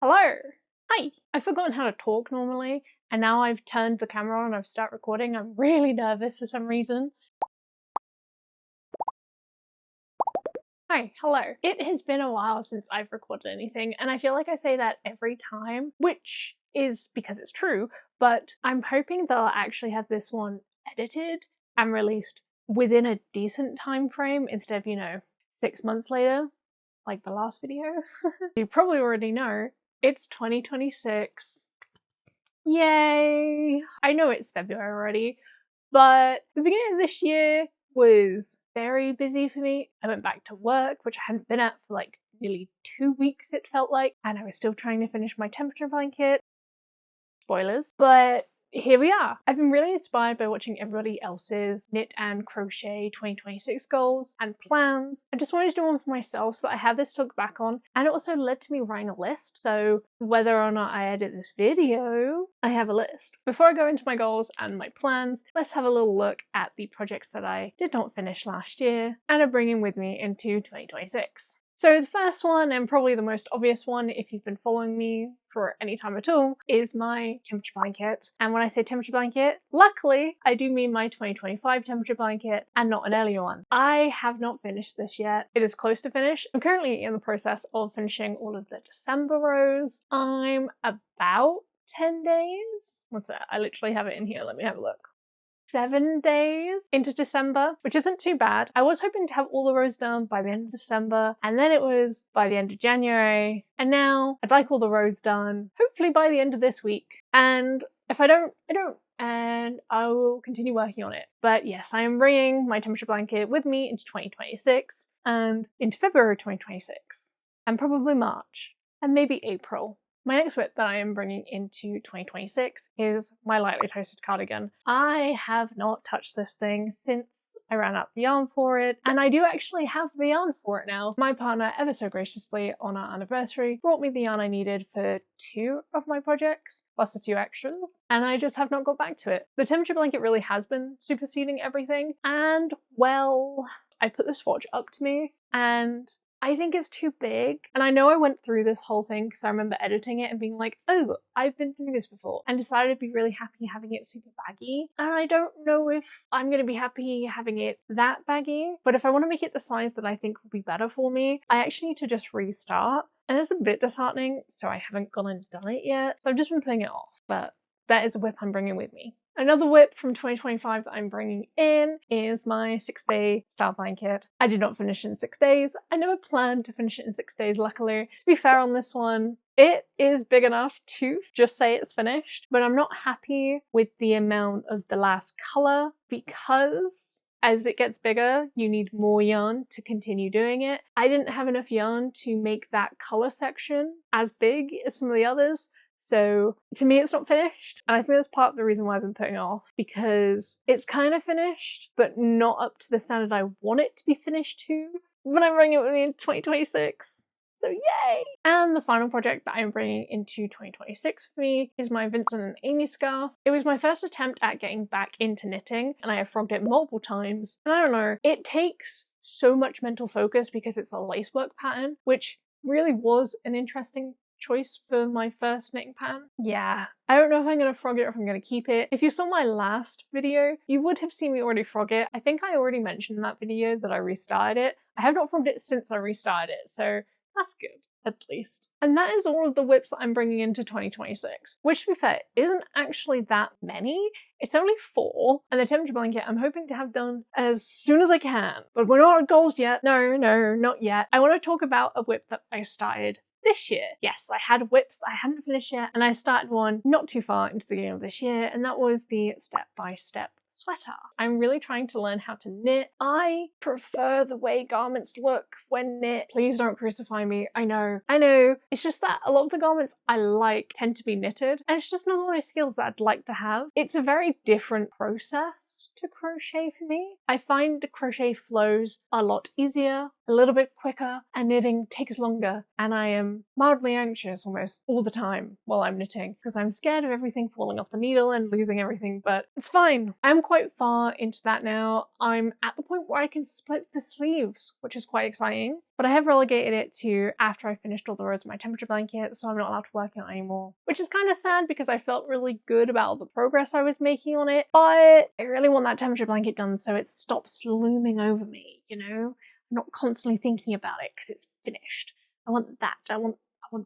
Hello! Hi! I've forgotten how to talk normally, and now I've turned the camera on and I've started recording. I'm really nervous for some reason. Hi, hello. It has been a while since I've recorded anything, and I feel like I say that every time, which is because it's true, but I'm hoping that I'll actually have this one edited and released within a decent time frame instead of, 6 months later, like the last video. You probably already know, it's 2026. Yay! I know it's February already, but the beginning of this year was very busy for me. I went back to work, which I hadn't been at for like nearly 2 weeks it felt like, and I was still trying to finish my temperature blanket. Spoilers. But here we are. I've been really inspired by watching everybody else's knit and crochet 2026 goals and plans. I just wanted to do one for myself so that I have this to look back on, and it also led to me writing a list, so whether or not I edit this video, I have a list. Before I go into my goals and my plans, let's have a little look at the projects that I did not finish last year and are bringing with me into 2026. So the first one, and probably the most obvious one if you've been following me for any time at all, is my temperature blanket. And when I say temperature blanket, luckily I do mean my 2025 temperature blanket and not an earlier one. I have not finished this yet. It is close to finish. I'm currently in the process of finishing all of the December rows. I'm about 10 days. What's that? I literally have it in here. Let me have a look. 7 days into December, which isn't too bad. I was hoping to have all the rows done by the end of December, and then it was by the end of January, and now I'd like all the rows done, hopefully by the end of this week. And if I don't, I don't, and I will continue working on it. But yes, I am bringing my temperature blanket with me into 2026, and into February 2026, and probably March, and maybe April. My next whip that I am bringing into 2026 is my lightly toasted cardigan. I have not touched this thing since I ran out the yarn for it, and I do actually have the yarn for it now. My partner ever so graciously on our anniversary brought me the yarn I needed for 2 of my projects, plus a few extras, and I just have not got back to it. The temperature blanket really has been superseding everything, and well, I put the swatch up to me, and I think it's too big. And I know I went through this whole thing because I remember editing it and being like, oh, I've been through this before, and decided to be really happy having it super baggy. And I don't know if I'm going to be happy having it that baggy, but if I want to make it the size that I think will be better for me, I actually need to just restart. And it's a bit disheartening, so I haven't gone and done it yet. So I've just been putting it off, but that is a whip I'm bringing with me. Another whip from 2025 that I'm bringing in is my 6-day style blanket. I did not finish in 6 days. I never planned to finish it in 6 days, luckily. To be fair on this one, it is big enough to just say it's finished, but I'm not happy with the amount of the last colour because as it gets bigger, you need more yarn to continue doing it. I didn't have enough yarn to make that colour section as big as some of the others. So to me, it's not finished. And I think that's part of the reason why I've been putting it off, because it's kind of finished, but not up to the standard I want it to be finished to when I'm bringing it with me in 2026. So yay! And the final project that I'm bringing into 2026 for me is my Vincent and Amy scarf. It was my first attempt at getting back into knitting, and I have frogged it multiple times. And I don't know, it takes so much mental focus because it's a lacework pattern, which really was an interesting choice for my first knitting pattern. Yeah, I don't know if I'm going to frog it or if I'm going to keep it. If you saw my last video, you would have seen me already frog it. I think I already mentioned in that video that I restarted it. I have not frogged it since I restarted it, so that's good, at least. And that is all of the whips that I'm bringing into 2026, which to be fair, isn't actually that many. It's only 4, and the temperature blanket I'm hoping to have done as soon as I can. But we're not at goals yet. No, not yet. I want to talk about a whip that I started this year. Yes, I had whips that I hadn't finished yet, and I started one not too far into the beginning of this year, and that was the step-by-step sweater. I'm really trying to learn how to knit. I prefer the way garments look when knit. Please don't crucify me. I know. It's just that a lot of the garments I like tend to be knitted, and it's just not one of my skills that I'd like to have. It's a very different process to crochet for me. I find the crochet flows a lot easier, a little bit quicker, and knitting takes longer, and I am mildly anxious almost all the time while I'm knitting because I'm scared of everything falling off the needle and losing everything, but it's fine. I'm I'm quite far into that now. I'm at the point where I can split the sleeves, which is quite exciting. But I have relegated it to after I finished all the rows of my temperature blanket, so I'm not allowed to work on it anymore. Which is kind of sad because I felt really good about the progress I was making on it, but I really want that temperature blanket done so it stops looming over me, you know? I'm not constantly thinking about it because it's finished. I want that. I want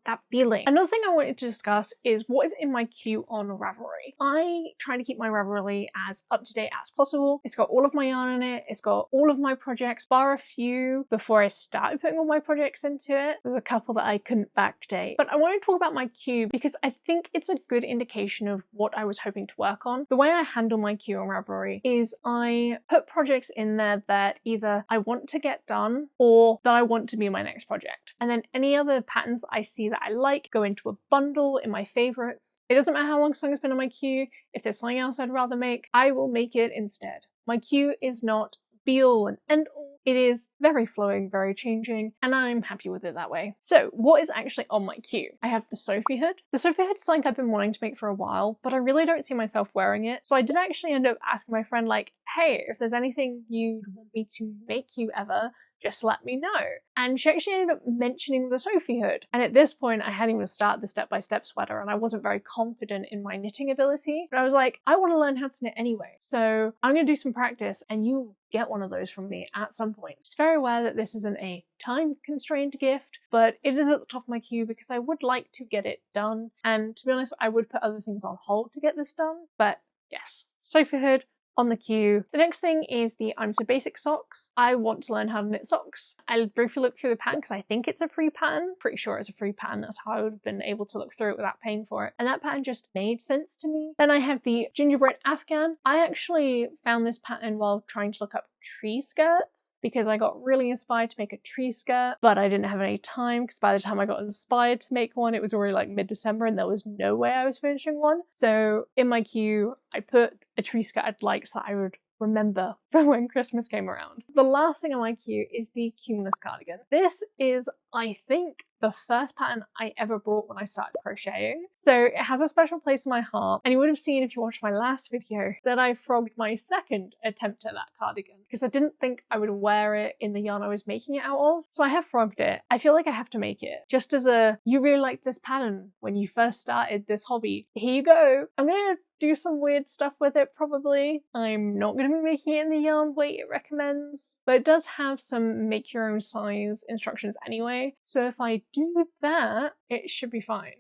that feeling. Another thing I wanted to discuss is what is in my queue on Ravelry. I try to keep my Ravelry as up to date as possible. It's got all of my yarn in it. It's got all of my projects, bar a few before I started putting all my projects into it. There's a couple that I couldn't backdate. But I want to talk about my queue because I think it's a good indication of what I was hoping to work on. The way I handle my queue on Ravelry is I put projects in there that either I want to get done or that I want to be my next project. And then any other patterns that I see that I like go into a bundle in my favorites. It doesn't matter how long something's been on my queue. If there's something else I'd rather make, I will make it instead. My queue is not be all and end all. It is very flowing, very changing, and I'm happy with it that way. So what is actually on my queue? I have the Sophie hood. The Sophie hood is something I've been wanting to make for a while, but I really don't see myself wearing it. So I did actually end up asking my friend, like, hey, if there's anything you'd want me to make you ever, just let me know. And she actually ended up mentioning the Sophie hood. And at this point, I hadn't even started the step-by-step sweater and I wasn't very confident in my knitting ability. But I was like, I want to learn how to knit anyway. So I'm going to do some practice and you'll get one of those from me at some point. Just very aware that this isn't a time-constrained gift, but it is at the top of my queue because I would like to get it done. And to be honest, I would put other things on hold to get this done. But yes, Sophie hood on the queue. The next thing is the I'm So Basic socks. I want to learn how to knit socks. I briefly looked through the pattern because I think it's a free pattern. Pretty sure it's a free pattern. That's how I would have been able to look through it without paying for it. And that pattern just made sense to me. Then I have the Gingerbread Afghan. I actually found this pattern while trying to look up tree skirts because I got really inspired to make a tree skirt, but I didn't have any time because by the time I got inspired to make one, it was already like mid-December and there was no way I was finishing one. So in my queue, I put a tree skirt I'd like so that I would remember from when Christmas came around. The last thing on my queue is the Cumulus cardigan. This is, I think, the first pattern I ever brought when I started crocheting. So it has a special place in my heart. And you would have seen if you watched my last video that I frogged my second attempt at that cardigan because I didn't think I would wear it in the yarn I was making it out of. So I have frogged it. I feel like I have to make it. Just as a, you really liked this pattern when you first started this hobby. Here you go. I'm gonna do some weird stuff with it probably. I'm not going to be making it in the yarn weight it recommends, but it does have some make your own size instructions anyway. So if I do that, it should be fine,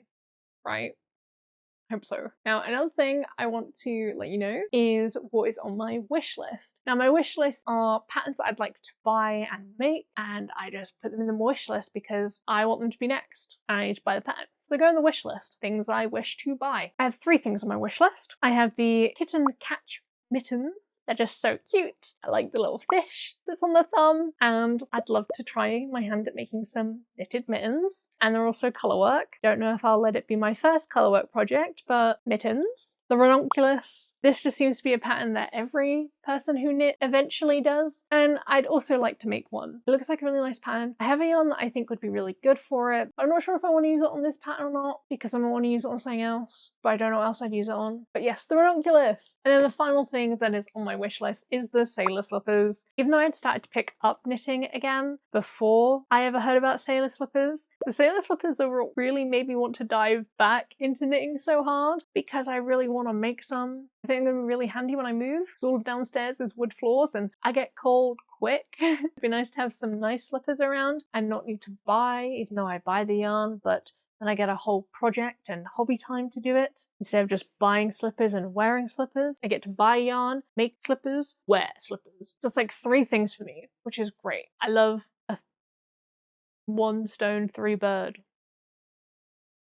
right? Hope so. Now, another thing I want to let you know is what is on my wish list. Now, my wish list are patterns that I'd like to buy and make, and I just put them in the wish list because I want them to be next, and I need to buy the pattern. So go in the wish list, things I wish to buy. I have 3 things on my wish list. I have the Kitten catch mittens. They're just so cute. I like the little fish that's on the thumb, and I'd love to try my hand at making some knitted mittens. And they're also colour work. Don't know if I'll let it be my first colour work project, but mittens. The Ranunculus. This just seems to be a pattern that every person who knit eventually does, and I'd also like to make one. It looks like a really nice pattern. I have a yarn that I think would be really good for it. I'm not sure if I want to use it on this pattern or not because I might want to use it on something else, but I don't know what else I'd use it on. But yes, the Ranunculus. And then the final thing that is on my wish list is the sailor slippers. Even though I'd started to pick up knitting again before I ever heard about sailor slippers, the sailor slippers are what really made me want to dive back into knitting so hard because I really want to make some. I think they're really handy when I move because all of downstairs is wood floors and I get cold quick. It'd be nice to have some nice slippers around and not need to buy, even though I buy the yarn, but then I get a whole project and hobby time to do it. Instead of just buying slippers and wearing slippers, I get to buy yarn, make slippers, wear slippers. So it's like 3 things for me, which is great. I love a 1 stone 3 bird.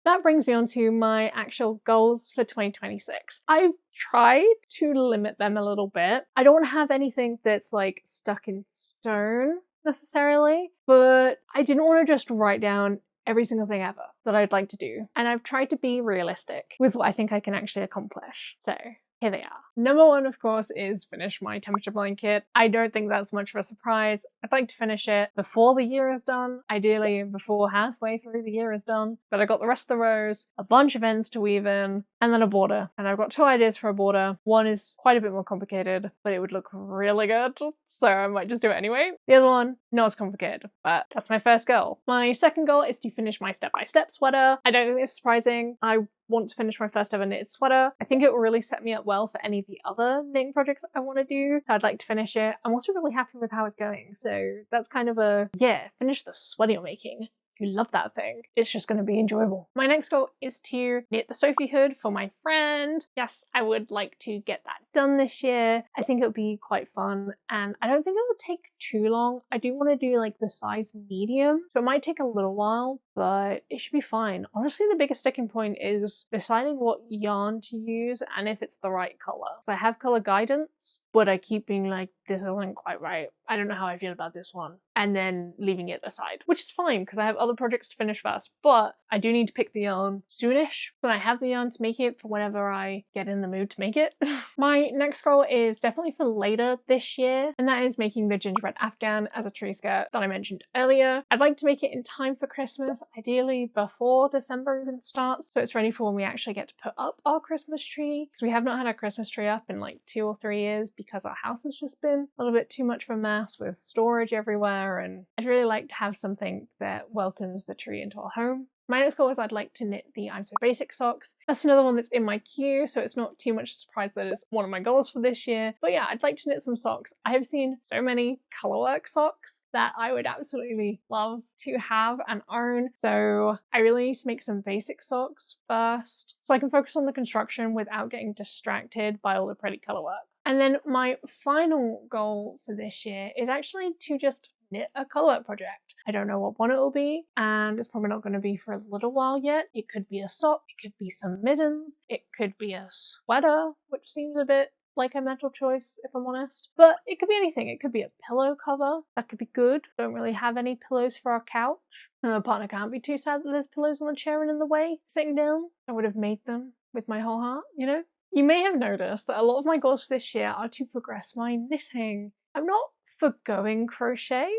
That brings me on to my actual goals for 2026. I've tried to limit them a little bit. I don't have anything that's like stuck in stone necessarily, but I didn't want to just write down every single thing ever that I'd like to do. And I've tried to be realistic with what I think I can actually accomplish. So here they are. Number one, of course, is finish my temperature blanket. I don't think that's much of a surprise. I'd like to finish it before the year is done, ideally before halfway through the year is done. But I got the rest of the rows, a bunch of ends to weave in, and then a border. And I've got two ideas for a border. One is quite a bit more complicated, but it would look really good, so I might just do it anyway. The other one, not as complicated, but that's my first goal. My second goal is to finish my step-by-step sweater. I don't think it's surprising. I want to finish my first ever knitted sweater. I think it will really set me up well for any of the other knitting projects I want to do, so I'd like to finish it. I'm also really happy with how it's going, so that's kind of a, yeah, finish the sweater you're making. You love that thing. It's just going to be enjoyable. My next goal is to knit the Sophie hood for my friend. Yes, I would like to get that done this year. I think it would be quite fun, and I don't think it will take too long. I do want to do like the size medium, so it might take a little while, but it should be fine. Honestly, the biggest sticking point is deciding what yarn to use and if it's the right color. So I have color guidance, but I keep being like, this isn't quite right. I don't know how I feel about this one. And then leaving it aside, which is fine because I have other projects to finish first, but I do need to pick the yarn soonish. But I have the yarn to make it for whenever I get in the mood to make it. My next goal is definitely for later this year, and that is making the gingerbread Afghan as a tree skirt that I mentioned earlier. I'd like to make it in time for Christmas, ideally before December even starts, so it's ready for when we actually get to put up our Christmas tree. Because we have not had our Christmas tree up in like 2 or 3 years because our house has just been a little bit too much of a mess with storage everywhere, and I'd really like to have something that welcomes the tree into our home. My next goal is I'd like to knit the I'm So Basic socks. That's another one that's in my queue, so it's not too much surprise that it's one of my goals for this year. But yeah, I'd like to knit some socks. I have seen so many colorwork socks that I would absolutely love to have and own. So I really need to make some basic socks first so I can focus on the construction without getting distracted by all the pretty colorwork. And then my final goal for this year is actually to just knit a colorwork project. I don't know what one it will be, and it's probably not going to be for a little while yet. It could be a sock, it could be some mittens, it could be a sweater, which seems a bit like a mental choice if I'm honest. But it could be anything. It could be a pillow cover. That could be good. Don't really have any pillows for our couch. My partner can't be too sad that there's pillows on the chair and in the way sitting down. I would have made them with my whole heart, you know? You may have noticed that a lot of my goals for this year are to progress my knitting. I'm not forgoing crochet.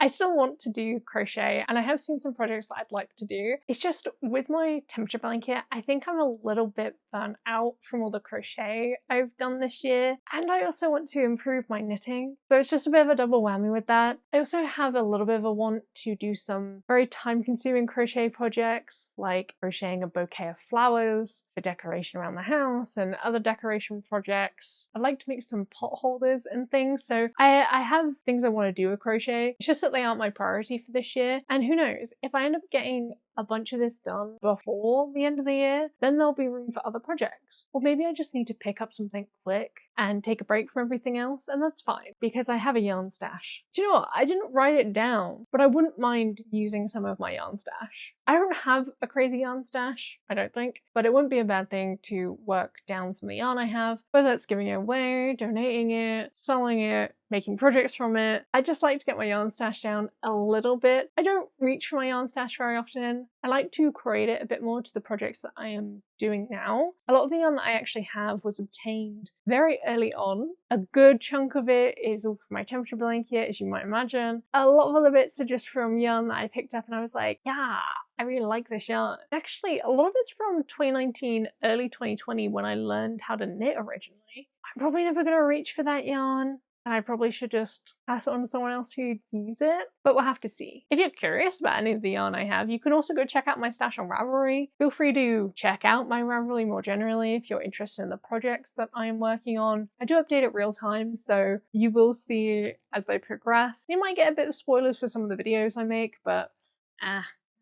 I still want to do crochet, and I have seen some projects that I'd like to do. It's just with my temperature blanket, I think I'm a little bit burnt out from all the crochet I've done this year, and I also want to improve my knitting. So it's just a bit of a double whammy with that. I also have a little bit of a want to do some very time-consuming crochet projects, like crocheting a bouquet of flowers for decoration around the house and other decoration projects. I'd like to make some pot holders and things, so I have things I want to do with crochet. It's just that they aren't my priority for this year, and who knows, if I end up getting a bunch of this done before the end of the year, then there'll be room for other projects. Or maybe I just need to pick up something quick and take a break from everything else, and that's fine, because I have a yarn stash. Do you know what? I didn't write it down, but I wouldn't mind using some of my yarn stash. I don't have a crazy yarn stash, I don't think, but it wouldn't be a bad thing to work down some of the yarn I have, whether it's giving it away, donating it, selling it, making projects from it. I just like to get my yarn stash down a little bit. I don't reach for my yarn stash very often. I like to create it a bit more to the projects that I am doing now. A lot of the yarn that I actually have was obtained very early on. A good chunk of it is all from my temperature blanket, as you might imagine. A lot of other bits are just from yarn that I picked up and I was like, yeah, I really like this yarn. Actually, a lot of it's from 2019, early 2020 when I learned how to knit originally. I'm probably never going to reach for that yarn, and I probably should just pass it on to someone else who'd use it, but we'll have to see. If you're curious about any of the yarn I have, you can also go check out my stash on Ravelry. Feel free to check out my Ravelry more generally if you're interested in the projects that I'm working on. I do update it real time, so you will see as they progress. You might get a bit of spoilers for some of the videos I make, but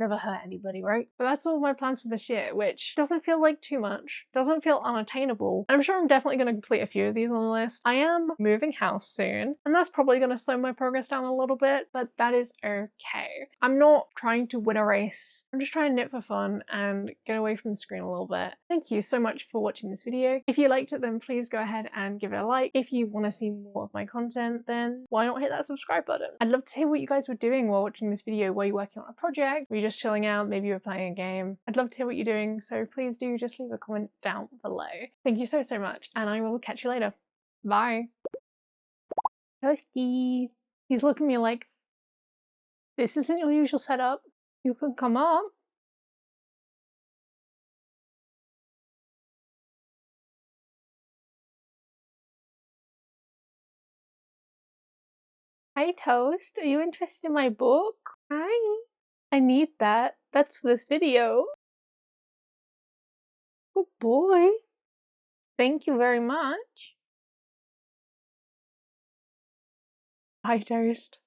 never hurt anybody, right? But that's all my plans for this year, which doesn't feel like too much, doesn't feel unattainable. And I'm sure I'm definitely going to complete a few of these on the list. I am moving house soon, and that's probably going to slow my progress down a little bit, but that is okay. I'm not trying to win a race. I'm just trying to knit for fun and get away from the screen a little bit. Thank you so much for watching this video. If you liked it, then please go ahead and give it a like. If you want to see more of my content, then why not hit that subscribe button? I'd love to hear what you guys were doing while watching this video. Were you working on a project? Were you just chilling out, maybe you're playing a game. I'd love to hear what you're doing, so please do just leave a comment down below. Thank you so much, and I will catch you later. Bye. Toasty. He's looking at me like, this isn't your usual setup. You can come up. Hi, Toast. Are you interested in my book? Hi. I need that. That's for this video. Good boy. Thank you very much. Hi, Toast.